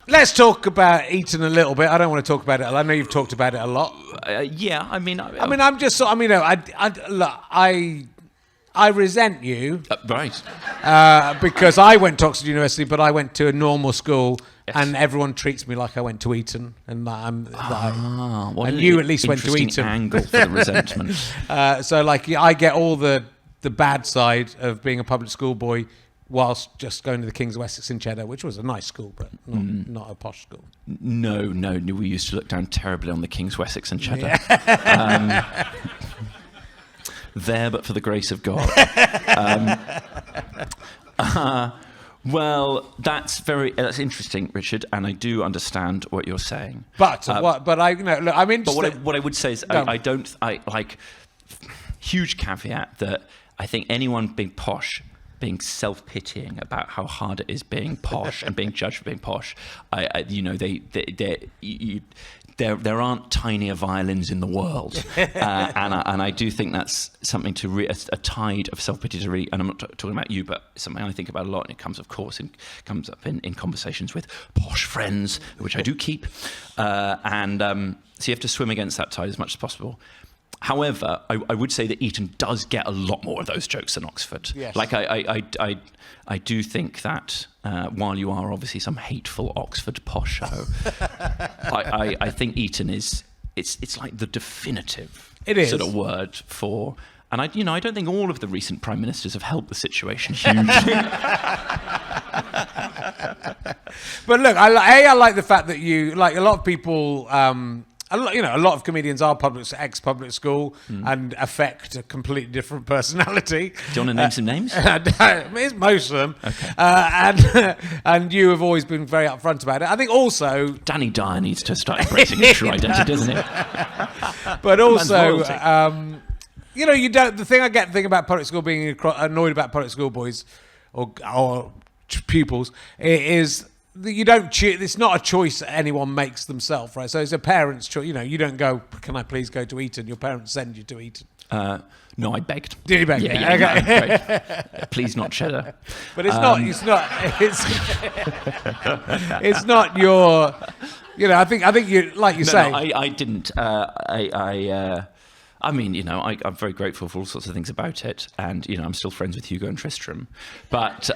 Let's talk about Eton a little bit. I don't want to talk about it. I know you've talked about it a lot. Yeah, I mean, I'm just sort. I resent you, right? Because I went to Oxford University, but I went to a normal school, and everyone treats me like I went to Eton, and you at least went to Eton. Angle for the resentment. So, like, I get all the bad side of being a public school boy, whilst just going to the King's of Wessex in Cheddar, which was a nice school, but not a posh school. No, we used to look down terribly on the King's Wessex and Cheddar. Yeah. There, but for the grace of God. Well, that's interesting, Richard, and I do understand what you're saying. But I'm interested. But what I would say is, I like huge caveat that I think anyone being posh, being self-pitying about how hard it is being posh and being judged for being posh, there aren't tinier violins in the world, and I do think that's something to a tide of self-pity to really. And I'm not talking about you, but it's something I think about a lot, and it comes, of course, comes up in conversations with posh friends, which I do keep, so you have to swim against that tide as much as possible. However, I would say that Eton does get a lot more of those jokes than Oxford. Yes. Like I do think that while you are obviously some hateful Oxford posho, I think Eton it's like the definitive sort of word for. And I don't think all of the recent prime ministers have helped the situation hugely. But look, I like the fact that you, like, a lot of people. A lot of comedians are ex-public school and affect a completely different personality. Do you want to name some names? It's most of them. Okay. And you have always been very upfront about it. I think also Danny Dyer needs to start embracing his true identity, doesn't he? But also, you don't. The thing about public school, being annoyed about public school boys or pupils, is you don't choose. It's not a choice anyone makes themselves, right? So it's a parent's choice. You don't go, "Can I please go to Eton?" Your parents send you to Eton. No, I begged. Did you beg? Yeah, okay. Yeah, please not Cheddar. But it's not. It's not your. I think you, like you say. No, I didn't. I mean, I'm very grateful for all sorts of things about it, and I'm still friends with Hugo and Tristram, but.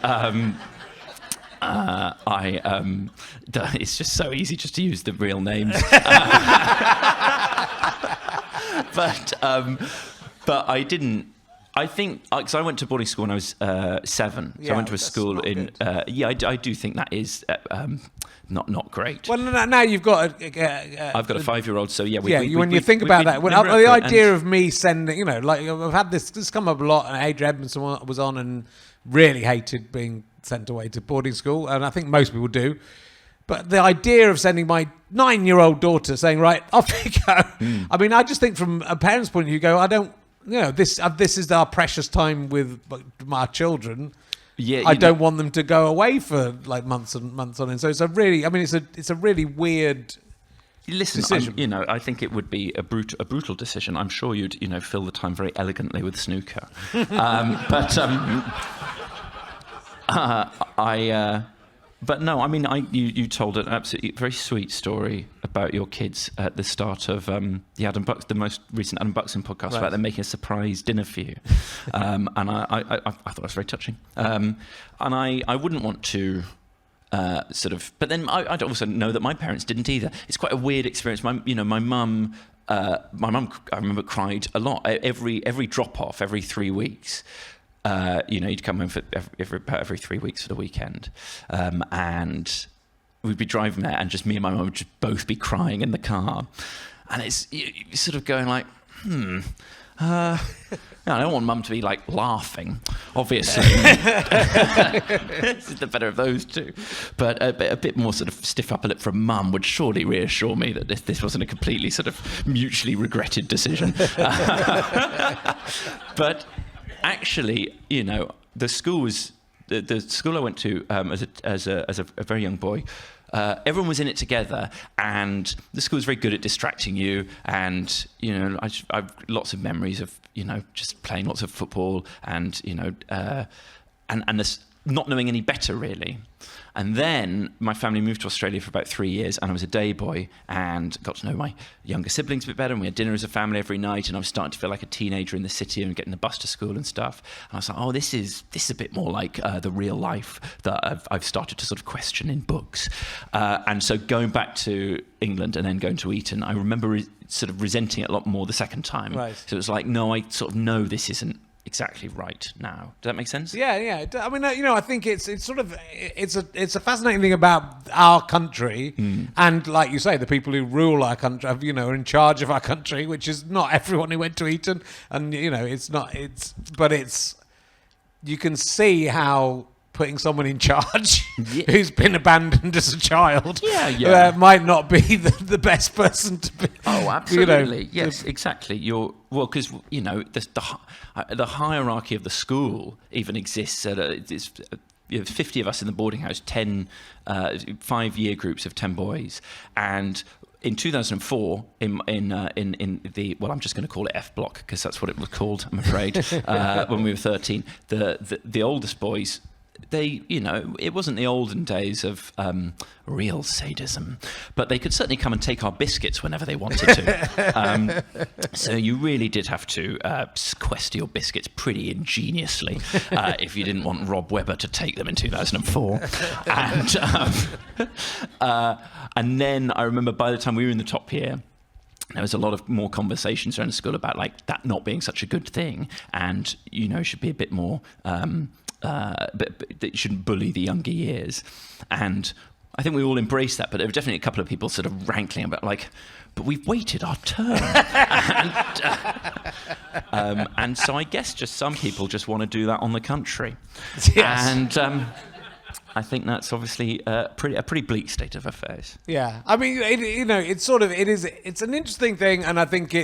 It's just so easy just to use the real names. But I didn't. I think because I went to boarding school when I was 7. So I went to a school in. I do think that is not great. Well, now you've got. I've got a 5-year-old, so yeah. When you think about that, the idea of me sending, like I've had this come up a lot, and Adrian Edmondson was on and really hated being sent away to boarding school, and I think most people do. But the idea of sending my 9-year-old daughter, saying, "Right, off you go," I mean, I just think from a parent's point of view, I don't, this is our precious time with my children. Yeah, I don't want them to go away for like months and months on end. So it's a really weird. Listen, I think it would be a brutal decision. I'm sure you'd, fill the time very elegantly with snooker, But no, I mean, you told an absolutely very sweet story about your kids at the start of the most recent Adam Buxton podcast, about them making a surprise dinner for you, and I thought it was very touching, and I wouldn't want to but then I also know that my parents didn't either. It's quite a weird experience. My mum, I remember cried a lot. Every drop off, every 3 weeks. You'd come home for every 3 weeks for the weekend, and we'd be driving there, and just me and my mum would just both be crying in the car, and it's you're sort of going like, I don't want mum to be like laughing, obviously. This is the better of those two, but a bit more sort of stiff upper lip from mum would surely reassure me that this wasn't a completely sort of mutually regretted decision. But actually, the school was the school I went to as a very young boy. Everyone was in it together, and the school was very good at distracting you. And I've lots of memories of just playing lots of football, and and this not knowing any better, really. And then my family moved to Australia for about 3 years, and I was a day boy and got to know my younger siblings a bit better, and we had dinner as a family every night, and I was starting to feel like a teenager in the city and getting the bus to school and stuff. And I was like, oh, this is a bit more like the real life that I've started to sort of question in books. And so going back to England and then going to Eton, I remember sort of resenting it a lot more the second time. Right. So it was like, no, I sort of know this isn't exactly right now. Does that make sense? Yeah. I mean, I think it's a fascinating thing about our country, and like you say, the people who rule our country, are in charge of our country, which is not everyone who went to Eton, and you can see how putting someone in charge who's been abandoned as a child might not be the best person to be. Oh, absolutely. Yes, exactly. Because the hierarchy of the school even exists. It's 50 of us in the boarding house, 5-year groups of 10 boys, and in 2004, in the I'm just going to call it F block because that's what it was called, I'm afraid. When we were 13, the oldest boys, it wasn't the olden days of real sadism, but they could certainly come and take our biscuits whenever they wanted to. So you really did have to sequester your biscuits pretty ingeniously if you didn't want Rob Webber to take them in 2004. And then I remember by the time we were in the top year, there was a lot of more conversations around the school about like that not being such a good thing, and should be a bit more. But it shouldn't bully the younger years. And I think we all embraced that, but there were definitely a couple of people sort of rankling about like, but we've waited our turn. And so I guess just some people just want to do that on the country. Yes. And I think that's obviously a pretty bleak state of affairs. Yeah. I mean, it's an interesting thing, and I think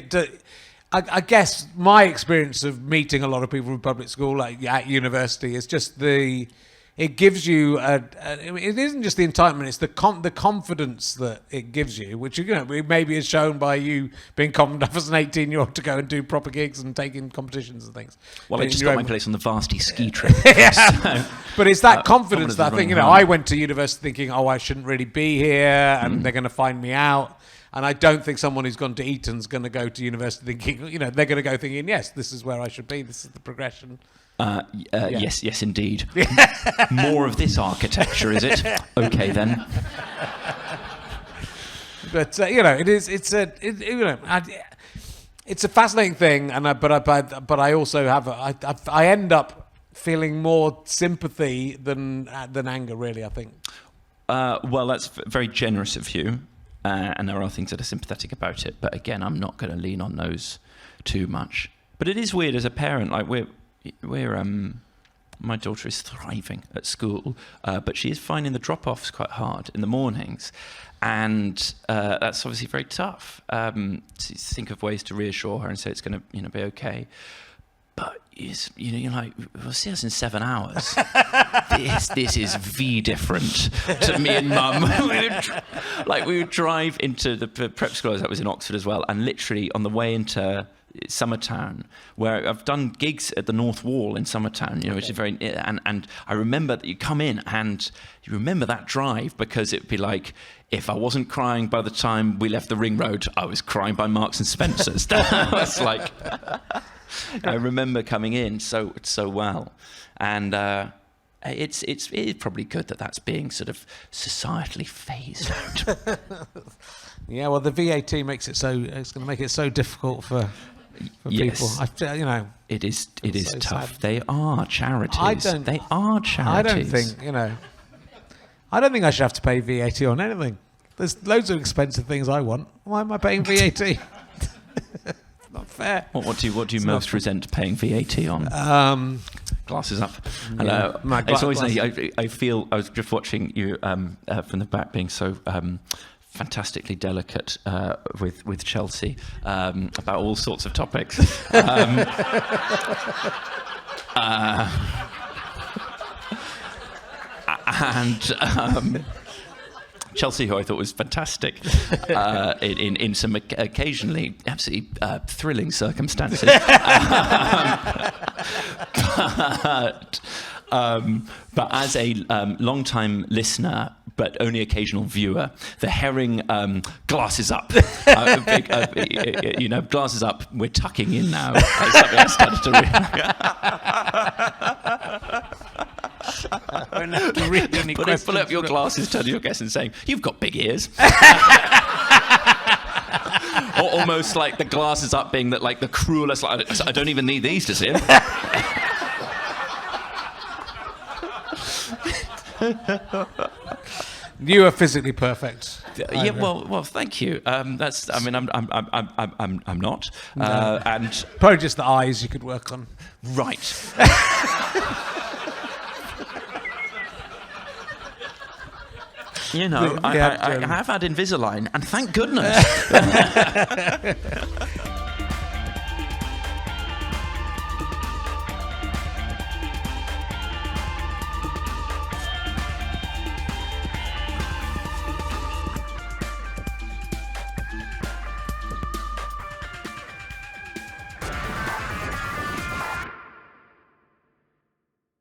I guess my experience of meeting a lot of people from public school, like at university, is just it gives you it isn't just the entitlement, it's the confidence that it gives you, which maybe is shown by you being confident enough as an 18-year-old to go and do proper gigs and take in competitions and things. Well, I just got my place on the Varsity ski trip. Yeah. But it's that confidence that I think, I went to university thinking, oh, I shouldn't really be here, and they're going to find me out. And I don't think someone who's gone to Eton's going to go to university thinking, they're going to go thinking, yes, this is where I should be. This is the progression. Yes, indeed. More of this architecture, is it? Okay, then. But it's a fascinating thing, and but I also have I end up feeling more sympathy than anger, really. I think. Well, that's very generous of you. And there are things that are sympathetic about it, but again, I'm not going to lean on those too much. But it is weird as a parent. Like my daughter is thriving at school, but she is finding the drop-offs quite hard in the mornings, and that's obviously very tough. To think of ways to reassure her and say it's going to be okay. But you're like, we'll see us in 7 hours. This is different to me and Mum. We would drive into the prep school that was in Oxford as well, and literally on the way into Summertown, where I've done gigs at the North Wall in Summertown, which is very, and I remember that you come in and you remember that drive because it'd be like, if I wasn't crying by the time we left the Ring Road, I was crying by Marks and Spencer's. It's like. I remember coming in so well, and it's probably good that that's being sort of societally phased out. Yeah, well, the VAT makes it so it's going to make it so difficult for people. It is so tough. Sad. They are charities. I don't think I should have to pay VAT on anything. There's loads of expensive things I want. Why am I paying VAT? Not fair. What do you most resent paying VAT on? Glasses up. Yeah, it's always nice. I feel I was just watching you from the back, being so fantastically delicate with Chelsea about all sorts of topics. Chelsea, who I thought was fantastic in some occasionally absolutely thrilling circumstances. But But as a long-time listener, but only occasional viewer, the herring glasses up. Glasses up. We're tucking in now. That's something I started to read. Pull up your glasses, turn to your guest and saying, "You've got big ears." Or almost like the glasses up being that, like the cruelest. Like, I don't even need these to see it. You are physically perfect. Yeah, well, thank you. That's. I mean, I'm not. No. And probably just the eyes you could work on. Right. You know, I have had Invisalign, and thank goodness.